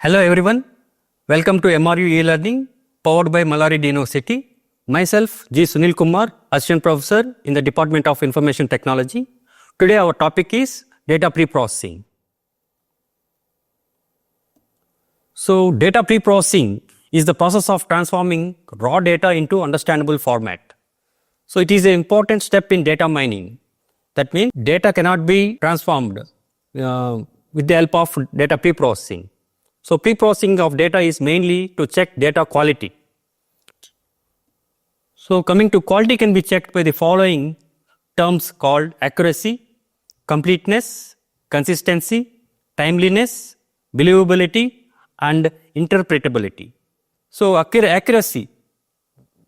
Hello everyone, welcome to MRU E-Learning powered by Malla Reddy University. Myself G. Sunil Kumar, Assistant Professor in the Department of Information Technology. Today our topic is data preprocessing. So data preprocessing is the process of transforming raw data into understandable format. So it is an important step in data mining. That means data cannot be transformed with the help of data preprocessing. So preprocessing of data is mainly to check data quality. So coming to quality can be checked by the following terms called accuracy, completeness, consistency, timeliness, believability and interpretability. So accuracy,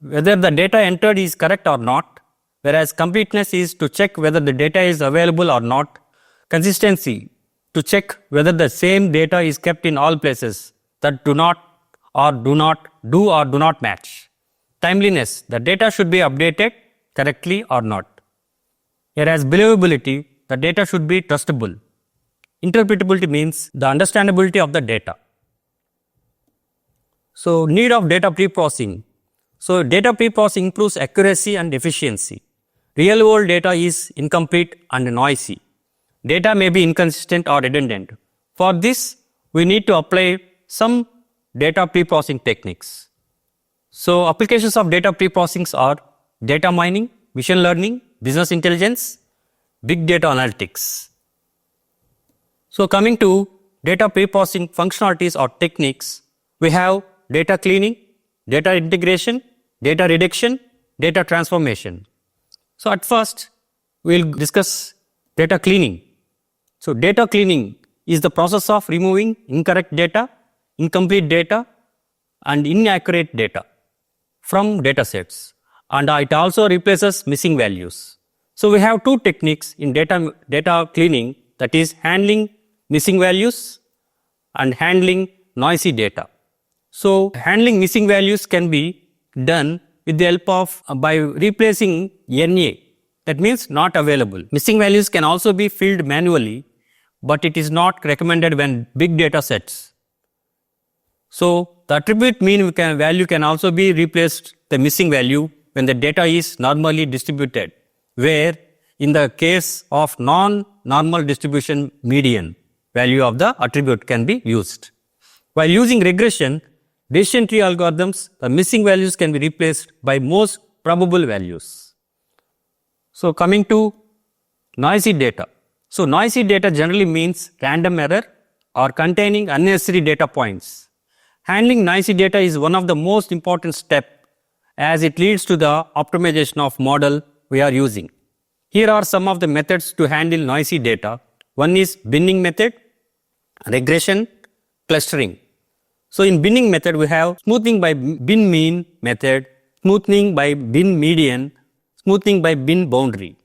whether the data entered is correct or not, whereas completeness is to check whether the data is available or not, consistency to check whether the same data is kept in all places that do not match. Timeliness, the data should be updated correctly or not. Whereas believability, the data should be trustable. Interpretability means the understandability of the data. So need of data preprocessing. So data preprocessing improves accuracy and efficiency. Real world data is incomplete and noisy. Data may be inconsistent or redundant. For this, we need to apply some data preprocessing techniques. So applications of data preprocessing are data mining, machine learning, business intelligence, big data analytics. So coming to data preprocessing functionalities or techniques, we have data cleaning, data integration, data reduction, data transformation. So at first, we will discuss data cleaning. So data cleaning is the process of removing incorrect data, incomplete data and inaccurate data from data sets, and it also replaces missing values. So we have two techniques in data cleaning, that is handling missing values and handling noisy data. So handling missing values can be done with the help of by replacing NA, that means not available. Missing values can also be filled manually, but it is not recommended when big data sets. So the attribute mean value can also be replaced the missing value when the data is normally distributed, where in the case of non-normal distribution, median value of the attribute can be used. While using regression, decision tree algorithms, the missing values can be replaced by most probable values. So coming to noisy data. So noisy data generally means random error or containing unnecessary data points. Handling noisy data is one of the most important steps as it leads to the optimization of model we are using. Here are some of the methods to handle noisy data. One is binning method, regression, clustering. So in binning method, we have smoothing by bin mean method, smoothing by bin median, smoothing by bin boundary.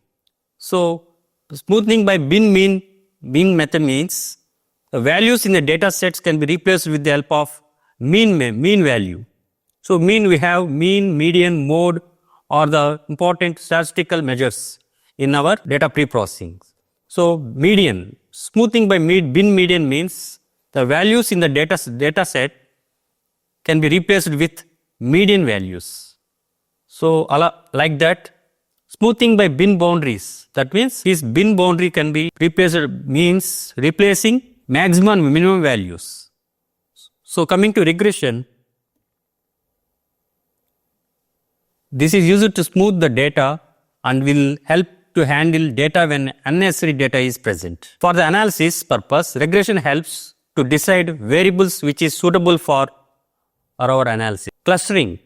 So smoothing by bin method means the values in the data sets can be replaced with the help of mean value. So mean, we have mean, median, mode are the important statistical measures in our data preprocessing. So median, smoothing by bin median means the values in the data set can be replaced with median values. So like that, smoothing by bin boundaries, that means this bin boundary can be replaced, means replacing maximum and minimum values. So coming to regression, this is used to smooth the data and will help to handle data when unnecessary data is present. For the analysis purpose, regression helps to decide variables which is suitable for our analysis. Clustering,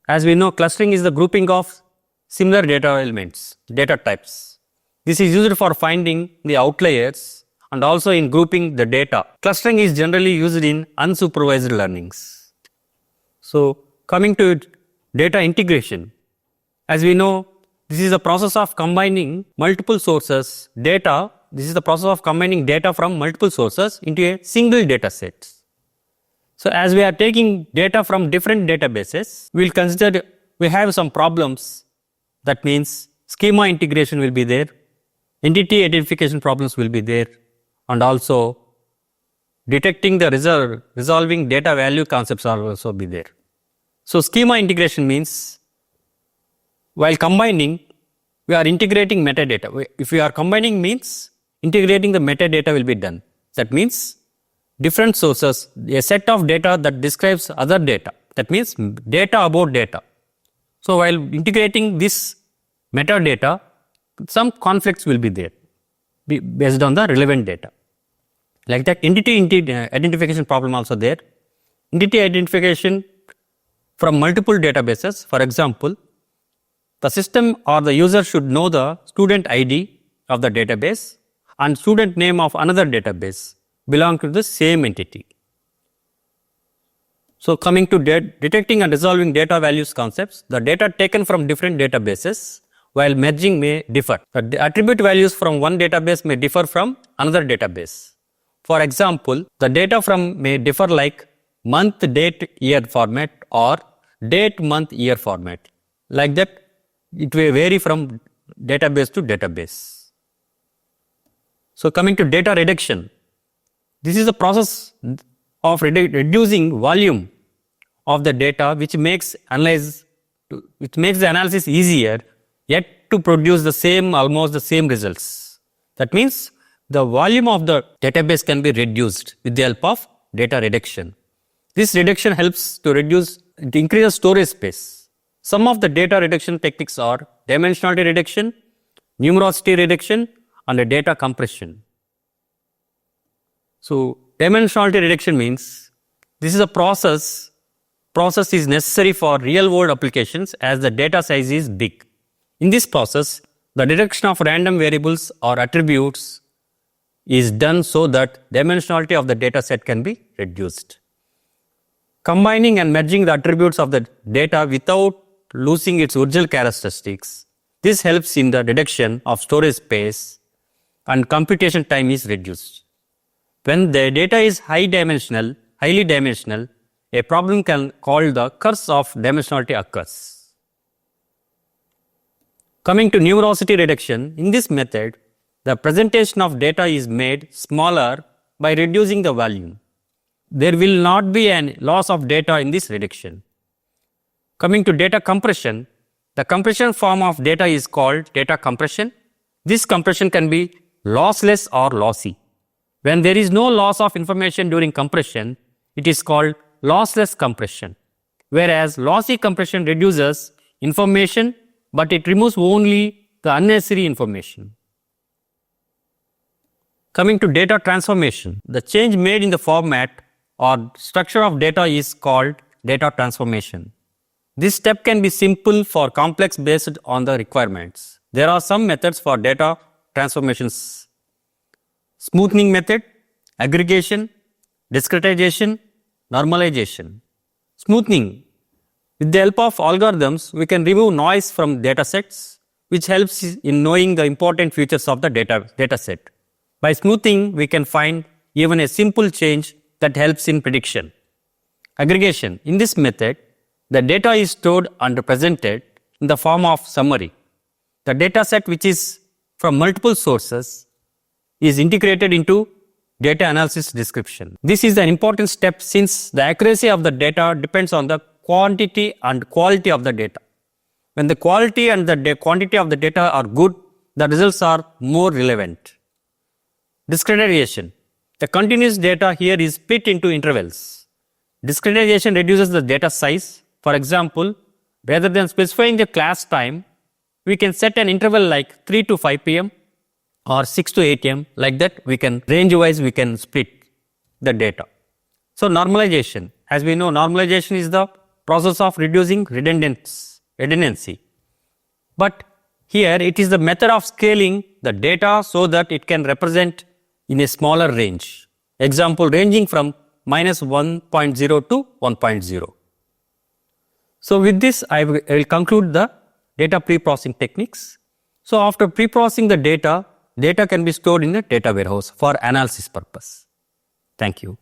as we know, clustering is the grouping of similar data elements, data types. This is used for finding the outliers and also in grouping the data. Clustering is generally used in unsupervised learnings. So coming to data integration, as we know, this is the process of combining multiple sources data. This is the process of combining data from multiple sources into a single data set. So as we are taking data from different databases, we will consider we have some problems. That means schema integration will be there, entity identification problems will be there, and also detecting the resolving data value concepts are also be there. So schema integration means while combining, we are integrating metadata. If we are combining means integrating the metadata will be done. That means different sources, a set of data that describes other data. That means data about data. So while integrating this metadata, some conflicts will be there based on the relevant data. Like that, entity identification problem also there. Entity identification from multiple databases. For example, the system or the user should know the student ID of the database and student name of another database belong to the same entity. So coming to detecting and resolving data values concepts, the data taken from different databases while merging may differ. The attribute values from one database may differ from another database. For example, the data from may differ like month, date, year format or date, month, year format. Like that, it may vary from database to database. So coming to data reduction, this is the process of reducing volume of the data which makes the analysis easier yet to produce almost the same results. That means the volume of the database can be reduced with the help of data reduction. This reduction helps to increase the storage space. Some of the data reduction techniques are dimensionality reduction, numerosity reduction and data compression. So dimensionality reduction means this is a process is necessary for real world applications as the data size is big. In this process, the detection of random variables or attributes is done so that dimensionality of the data set can be reduced. Combining and merging the attributes of the data without losing its original characteristics, this helps in the reduction of storage space and computation time is reduced. When the data is highly dimensional, a problem called the curse of dimensionality occurs. Coming to numerosity reduction, in this method, the presentation of data is made smaller by reducing the volume. There will not be any loss of data in this reduction. Coming to data compression, the compression form of data is called data compression. This compression can be lossless or lossy. When there is no loss of information during compression, it is called lossless compression. Whereas lossy compression reduces information, but it removes only the unnecessary information. Coming to data transformation, the change made in the format or structure of data is called data transformation. This step can be simple for complex based on the requirements. There are some methods for data transformations: smoothing method, aggregation, discretization, normalization. Smoothing. With the help of algorithms, we can remove noise from data sets, which helps in knowing the important features of the data set. By smoothing, we can find even a simple change that helps in prediction. Aggregation. In this method, the data is stored and presented in the form of summary. The data set, which is from multiple sources, is integrated into data analysis description. This is an important step since the accuracy of the data depends on the quantity and quality of the data. When the quality and the quantity of the data are good, the results are more relevant. Discretization. The continuous data here is split into intervals. Discretization reduces the data size. For example, rather than specifying the class time, we can set an interval like 3 to 5 p.m. or 6 to 8 am. Like that, we can range-wise we can split the data. So normalization. As we know, normalization is the process of reducing redundancy. But here it is the method of scaling the data so that it can represent in a smaller range. Example, ranging from minus 1.0 to 1.0. So with this, I will conclude the data pre-processing techniques. So after pre-processing the data can be stored in a data warehouse for analysis purpose. Thank you.